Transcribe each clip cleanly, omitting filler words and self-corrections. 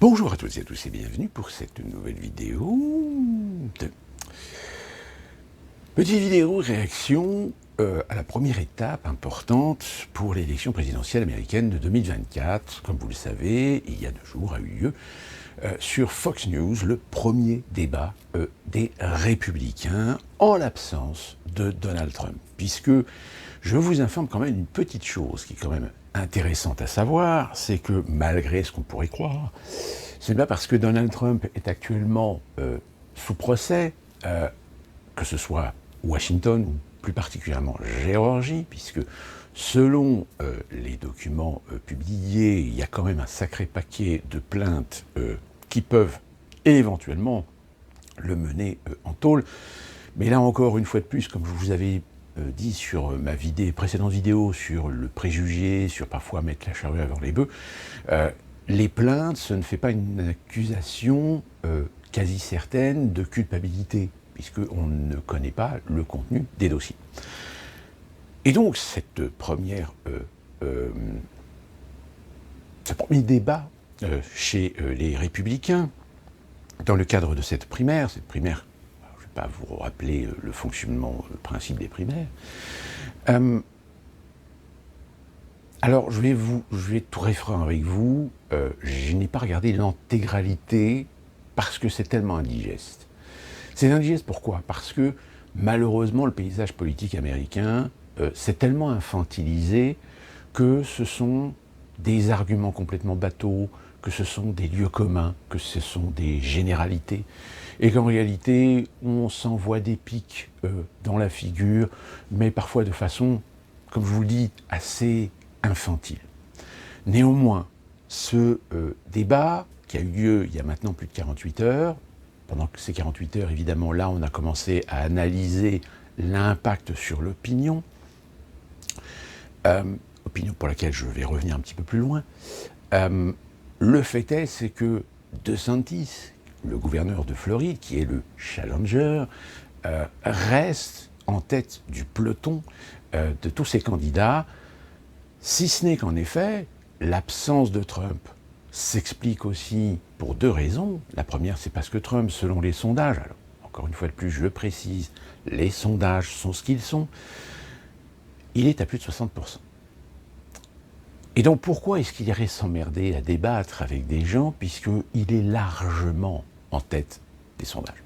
Bonjour à toutes et à tous et bienvenue pour cette nouvelle vidéo petite vidéo réaction à la première étape importante pour l'élection présidentielle américaine de 2024. Comme vous le savez, il y a 2 jours a eu lieu sur Fox News le premier débat des Républicains en l'absence de Donald Trump, puisque je vous informe quand même d'une petite chose qui est quand même intéressante à savoir, c'est que malgré ce qu'on pourrait croire, c'est pas parce que Donald Trump est actuellement sous procès, que ce soit Washington ou plus particulièrement Géorgie, puisque selon les documents publiés, il y a quand même un sacré paquet de plaintes qui peuvent éventuellement le mener en tôle. Mais là encore, une fois de plus, comme je vous avais dit sur ma précédente vidéo sur le préjugé, sur parfois mettre la charrue avant les bœufs, les plaintes, ce ne fait pas une accusation quasi certaine de culpabilité, puisqu'on ne connaît pas le contenu des dossiers. Et donc, ce premier débat chez les Républicains, dans le cadre de cette primaire, je ne vais pas vous rappeler le fonctionnement, le principe des primaires. Alors, je vais tout référer avec vous. Je n'ai pas regardé l'intégralité parce que c'est tellement indigeste. C'est indigeste pourquoi ? Parce que malheureusement, le paysage politique américain s'est tellement infantilisé que ce sont des arguments complètement bateaux, que ce sont des lieux communs, que ce sont des généralités, et qu'en réalité, on s'envoie des pics dans la figure, mais parfois de façon, comme je vous le dis, assez infantile. Néanmoins, ce débat, qui a eu lieu il y a maintenant plus de 48 heures, pendant ces 48 heures, évidemment, là, on a commencé à analyser l'impact sur l'opinion, opinion pour laquelle je vais revenir un petit peu plus loin. Le fait est, c'est que DeSantis, le gouverneur de Floride, qui est le challenger, reste en tête du peloton de tous ces candidats, si ce n'est qu'en effet, l'absence de Trump s'explique aussi pour 2 raisons. La première, c'est parce que Trump, selon les sondages, alors encore une fois de plus, je le précise, les sondages sont ce qu'ils sont, il est à plus de 60%. Et donc pourquoi est-ce qu'il irait s'emmerder à débattre avec des gens puisqu'il est largement en tête des sondages?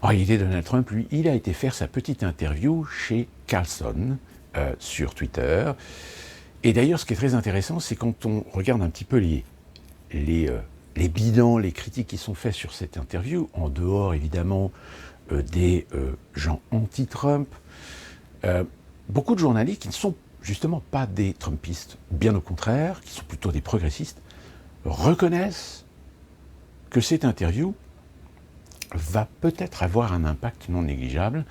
En réalité, Donald Trump, lui, il a été faire sa petite interview chez Carlson sur Twitter. Et d'ailleurs, ce qui est très intéressant, c'est quand on regarde un petit peu les bilans, les critiques qui sont faits sur cette interview, en dehors évidemment des gens anti-Trump, beaucoup de journalistes qui ne sont justement pas des Trumpistes, bien au contraire, qui sont plutôt des progressistes, reconnaissent que cette interview va peut-être avoir un impact non négligeable,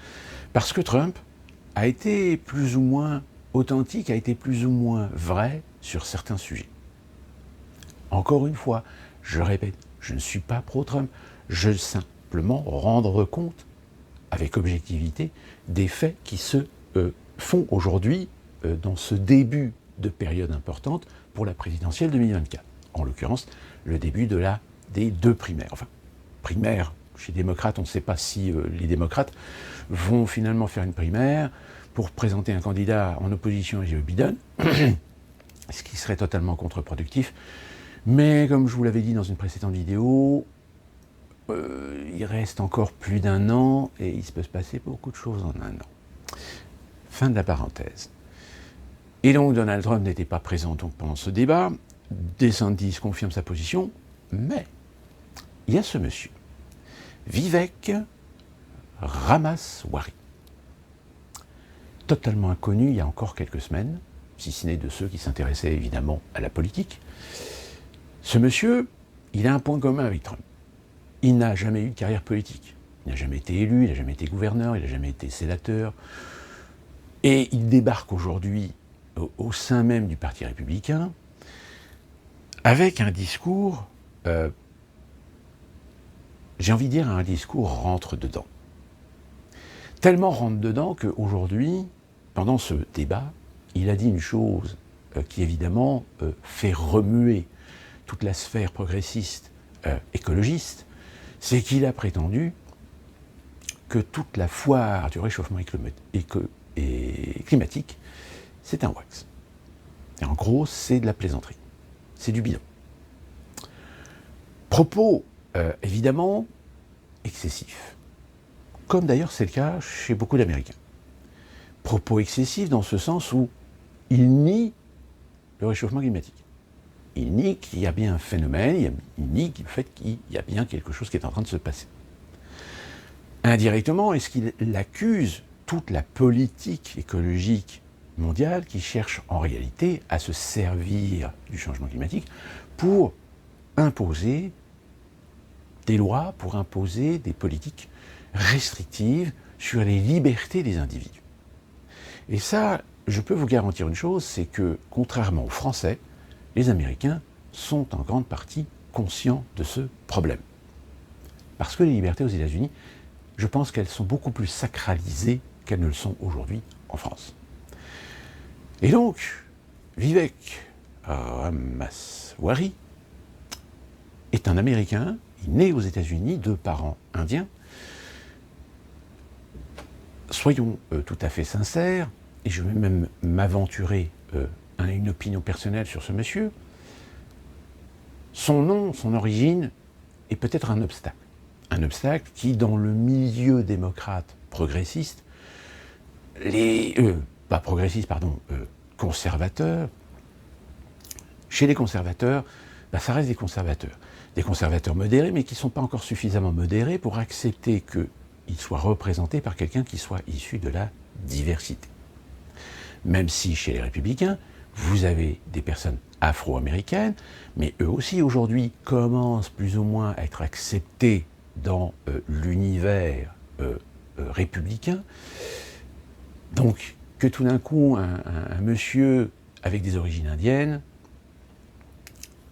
parce que Trump a été plus ou moins authentique, a été plus ou moins vrai sur certains sujets. Encore une fois, je répète, je ne suis pas pro-Trump, je veux simplement rendre compte, avec objectivité, des faits qui se font aujourd'hui dans ce début de période importante pour la présidentielle 2024. En l'occurrence, le début des 2 primaires. Enfin, primaire, chez les démocrates, on ne sait pas si les démocrates vont finalement faire une primaire pour présenter un candidat en opposition à Joe Biden, ce qui serait totalement contre-productif. Mais comme je vous l'avais dit dans une précédente vidéo, il reste encore plus d'1 an et il peut se passer beaucoup de choses en 1 an. Fin de la parenthèse. Et donc Donald Trump n'était pas présent donc pendant ce débat. DeSantis confirme sa position, mais il y a ce monsieur, Vivek Ramaswamy, totalement inconnu il y a encore quelques semaines, si ce n'est de ceux qui s'intéressaient évidemment à la politique. Ce monsieur, il a un point commun avec Trump. Il n'a jamais eu de carrière politique. Il n'a jamais été élu, il n'a jamais été gouverneur, il n'a jamais été sénateur. Et il débarque aujourd'hui au sein même du Parti républicain avec un discours, j'ai envie de dire un discours rentre-dedans. Tellement rentre-dedans qu'aujourd'hui, pendant ce débat, il a dit une chose qui évidemment fait remuer toute la sphère progressiste écologiste, c'est qu'il a prétendu que toute la foire du réchauffement climatique, c'est un wax. Et en gros, c'est de la plaisanterie. C'est du bidon. Propos, évidemment, excessifs. Comme d'ailleurs c'est le cas chez beaucoup d'Américains. Propos excessifs dans ce sens où il nie le réchauffement climatique. Il nie qu'il y a bien un phénomène, il nie le fait qu'il y a bien quelque chose qui est en train de se passer. Indirectement, est-ce qu'il accuse toute la politique écologique mondiale qui cherche en réalité à se servir du changement climatique pour imposer des lois, pour imposer des politiques restrictives sur les libertés des individus. Et ça, je peux vous garantir une chose, c'est que, contrairement aux Français, les Américains sont en grande partie conscients de ce problème. Parce que les libertés aux États-Unis, je pense qu'elles sont beaucoup plus sacralisées qu'elles ne le sont aujourd'hui en France. Et donc, Vivek Ramaswamy est un Américain, il est né aux États-Unis, de parents indiens. Soyons tout à fait sincères, et je vais même m'aventurer à une opinion personnelle sur ce monsieur. Son nom, son origine, est peut-être un obstacle. Un obstacle qui, dans le milieu démocrate progressiste, conservateurs, chez les conservateurs, ça reste des conservateurs. Des conservateurs modérés, mais qui ne sont pas encore suffisamment modérés pour accepter qu'ils soient représentés par quelqu'un qui soit issu de la diversité. Même si chez les républicains, vous avez des personnes afro-américaines, mais eux aussi aujourd'hui commencent plus ou moins à être acceptés dans l'univers républicain. Donc que tout d'un coup, un monsieur avec des origines indiennes,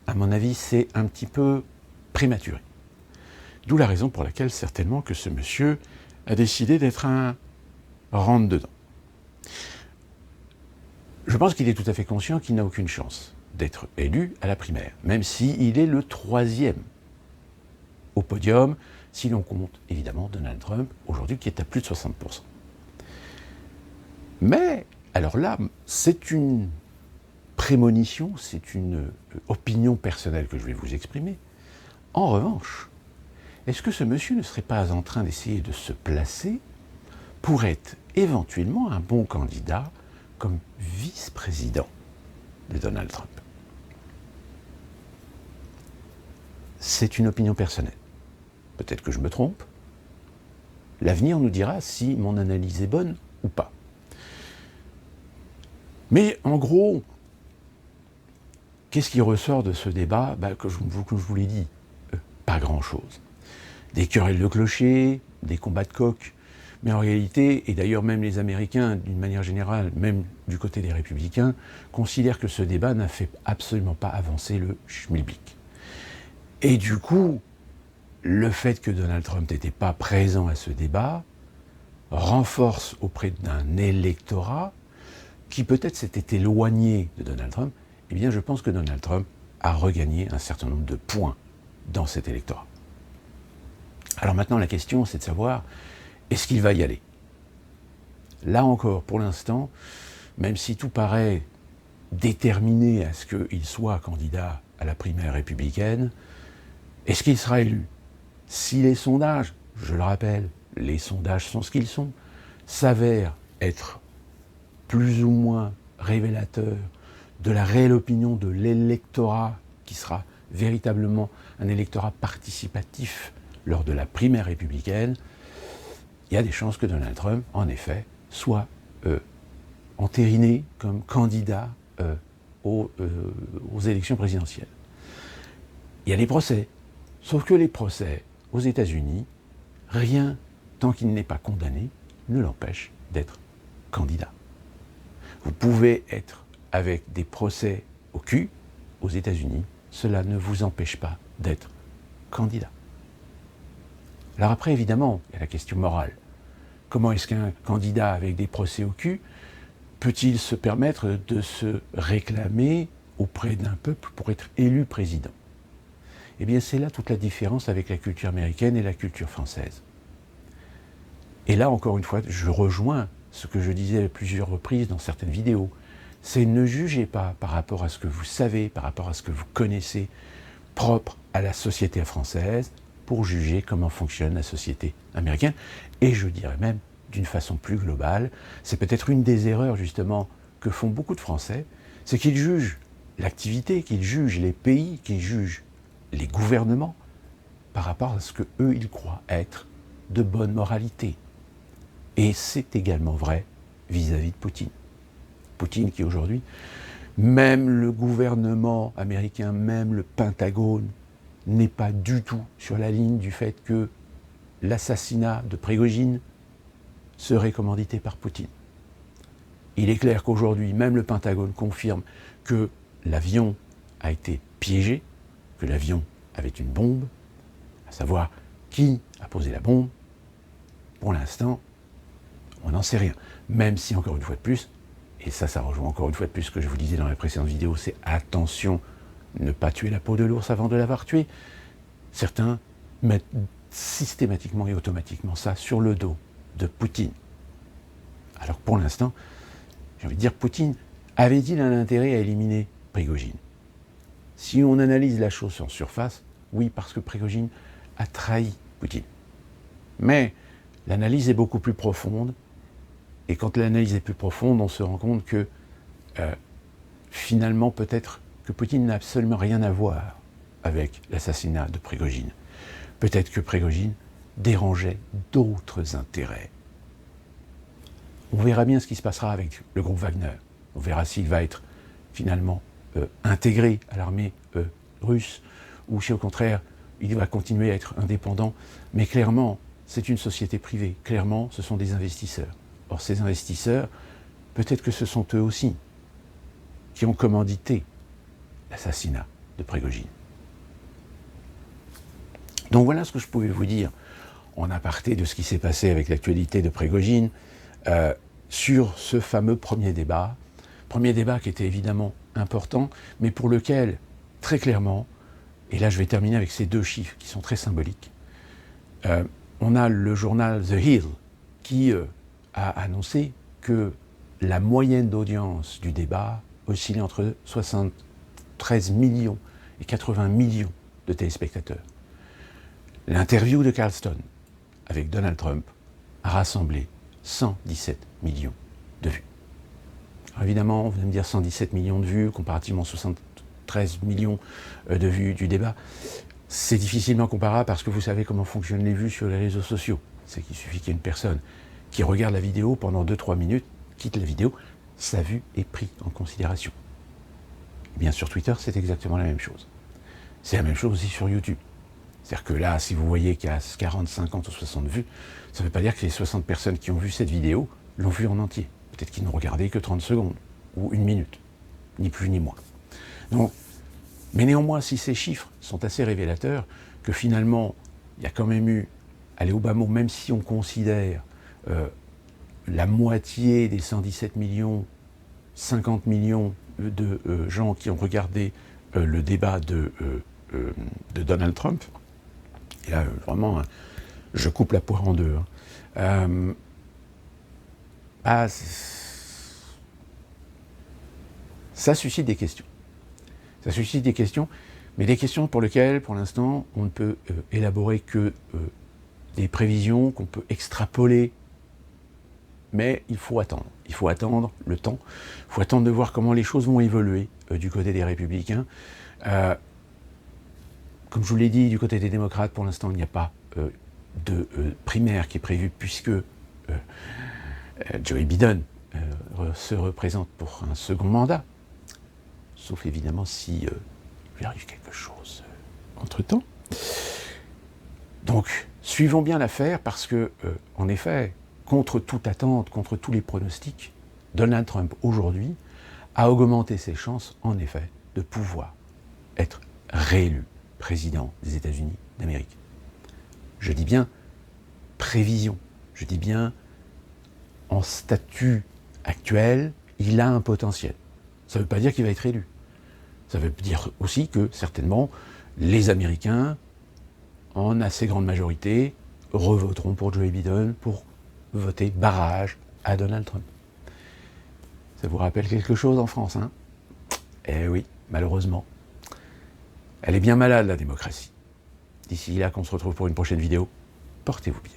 à mon avis, c'est un petit peu prématuré. D'où la raison pour laquelle certainement que ce monsieur a décidé d'être un rentre-dedans. Je pense qu'il est tout à fait conscient qu'il n'a aucune chance d'être élu à la primaire, même s'il est le 3e au podium, si l'on compte évidemment Donald Trump, aujourd'hui qui est à plus de 60%. Mais, alors là, c'est une prémonition, c'est une opinion personnelle que je vais vous exprimer. En revanche, est-ce que ce monsieur ne serait pas en train d'essayer de se placer pour être éventuellement un bon candidat comme vice-président de Donald Trump? C'est une opinion personnelle. Peut-être que je me trompe. L'avenir nous dira si mon analyse est bonne ou pas. Mais en gros, qu'est-ce qui ressort de ce débat? Que je vous l'ai dit, pas grand-chose. Des querelles de clochers, des combats de coqs, mais en réalité, et d'ailleurs même les Américains, d'une manière générale, même du côté des républicains, considèrent que ce débat n'a fait absolument pas avancer le schmilblick. Et du coup, le fait que Donald Trump n'était pas présent à ce débat renforce auprès d'un électorat qui peut-être s'était éloigné de Donald Trump. Eh bien, je pense que Donald Trump a regagné un certain nombre de points dans cet électorat. Alors maintenant, la question, c'est de savoir, est-ce qu'il va y aller? Là encore, pour l'instant, même si tout paraît déterminé à ce qu'il soit candidat à la primaire républicaine, est-ce qu'il sera élu? Si les sondages, je le rappelle, les sondages sont ce qu'ils sont, s'avèrent être plus ou moins révélateurs de la réelle opinion de l'électorat, qui sera véritablement un électorat participatif lors de la primaire républicaine, il y a des chances que Donald Trump, en effet, soit entériné comme candidat aux élections présidentielles. Il y a des procès, sauf que les procès aux États-Unis, rien, tant qu'il n'est pas condamné, ne l'empêche d'être candidat. Vous pouvez être avec des procès au cul aux États-Unis, cela ne vous empêche pas d'être candidat. Alors après, évidemment, il y a la question morale. Comment est-ce qu'un candidat avec des procès au cul peut-il se permettre de se réclamer auprès d'un peuple pour être élu président? Eh bien, c'est là toute la différence avec la culture américaine et la culture française. Et là, encore une fois, je rejoins ce que je disais à plusieurs reprises dans certaines vidéos. C'est ne jugez pas par rapport à ce que vous savez, par rapport à ce que vous connaissez, propre à la société française, pour juger comment fonctionne la société américaine. Et je dirais même, d'une façon plus globale, c'est peut-être une des erreurs justement que font beaucoup de Français, c'est qu'ils jugent l'activité, qu'ils jugent les pays, qu'ils jugent les gouvernements par rapport à ce que eux ils croient être de bonne moralité. Et c'est également vrai vis-à-vis de Poutine. Poutine qui aujourd'hui, même le gouvernement américain, même le Pentagone, n'est pas du tout sur la ligne du fait que l'assassinat de Prigojine serait commandité par Poutine. Il est clair qu'aujourd'hui, même le Pentagone confirme que l'avion a été piégé, que l'avion avait une bombe, à savoir qui a posé la bombe. Pour l'instant, on n'en sait rien. Même si, encore une fois de plus, et ça rejoint encore une fois de plus ce que je vous disais dans la précédente vidéo, c'est attention, ne pas tuer la peau de l'ours avant de l'avoir tué. Certains mettent systématiquement et automatiquement ça sur le dos de Poutine. Alors que pour l'instant, j'ai envie de dire, Poutine avait-il un intérêt à éliminer Prigojine? Si on analyse la chose en surface, oui, parce que Prigojine a trahi Poutine. Mais l'analyse est beaucoup plus profonde, et quand l'analyse est plus profonde, on se rend compte que finalement, peut-être que Poutine n'a absolument rien à voir avec l'assassinat de Prigojine. Peut-être que Prigojine dérangeait d'autres intérêts. On verra bien ce qui se passera avec le groupe Wagner. On verra s'il va être finalement intégré à l'armée russe, ou si au contraire, il va continuer à être indépendant. Mais clairement, c'est une société privée. Clairement, ce sont des investisseurs. Or, ces investisseurs, peut-être que ce sont eux aussi qui ont commandité l'assassinat de Prigojine. Donc voilà ce que je pouvais vous dire en aparté de ce qui s'est passé avec l'actualité de Prigojine sur ce fameux premier débat qui était évidemment important, mais pour lequel, très clairement, et là je vais terminer avec ces deux chiffres qui sont très symboliques, on a le journal The Hill qui a annoncé que la moyenne d'audience du débat oscillait entre 73 millions et 80 millions de téléspectateurs. L'interview de Carlson avec Donald Trump a rassemblé 117 millions de vues. Alors évidemment, vous allez me dire 117 millions de vues, comparativement aux 73 millions de vues du débat. C'est difficilement comparable parce que vous savez comment fonctionnent les vues sur les réseaux sociaux. C'est qu'il suffit qu'il y ait une personne qui regarde la vidéo pendant 2-3 minutes, quitte la vidéo, sa vue est prise en considération. Et bien sur Twitter, c'est exactement la même chose. C'est la même chose aussi sur YouTube. C'est-à-dire que là, si vous voyez qu'il y a 40, 50 ou 60 vues, ça ne veut pas dire que les 60 personnes qui ont vu cette vidéo l'ont vue en entier. Peut-être qu'ils n'ont regardé que 30 secondes, ou 1 minute, ni plus ni moins. Donc, mais néanmoins, si ces chiffres sont assez révélateurs, que finalement, il y a quand même eu, allez au bas mot, même si on considère la moitié des 117 millions, 50 millions de gens qui ont regardé le débat de Donald Trump, et là, vraiment, je coupe la poire en deux. Ça suscite des questions. Ça suscite des questions, mais des questions pour lesquelles, pour l'instant, on ne peut élaborer que des prévisions qu'on peut extrapoler. Mais il faut attendre. Il faut attendre le temps. Il faut attendre de voir comment les choses vont évoluer du côté des Républicains. Comme je vous l'ai dit, du côté des démocrates, pour l'instant, il n'y a pas de primaire qui est prévue puisque Joe Biden se représente pour un second mandat. Sauf évidemment si il lui arrive quelque chose entre-temps. Donc, suivons bien l'affaire parce que, en effet, contre toute attente, contre tous les pronostics, Donald Trump, aujourd'hui, a augmenté ses chances, en effet, de pouvoir être réélu président des États-Unis d'Amérique. Je dis bien prévision, je dis bien en statut actuel, il a un potentiel. Ça ne veut pas dire qu'il va être élu. Ça veut dire aussi que, certainement, les Américains, en assez grande majorité, revoteront pour Joe Biden pour voter barrage à Donald Trump. Ça vous rappelle quelque chose en France, hein? Eh oui, malheureusement. Elle est bien malade, la démocratie. D'ici là qu'on se retrouve pour une prochaine vidéo, portez-vous bien.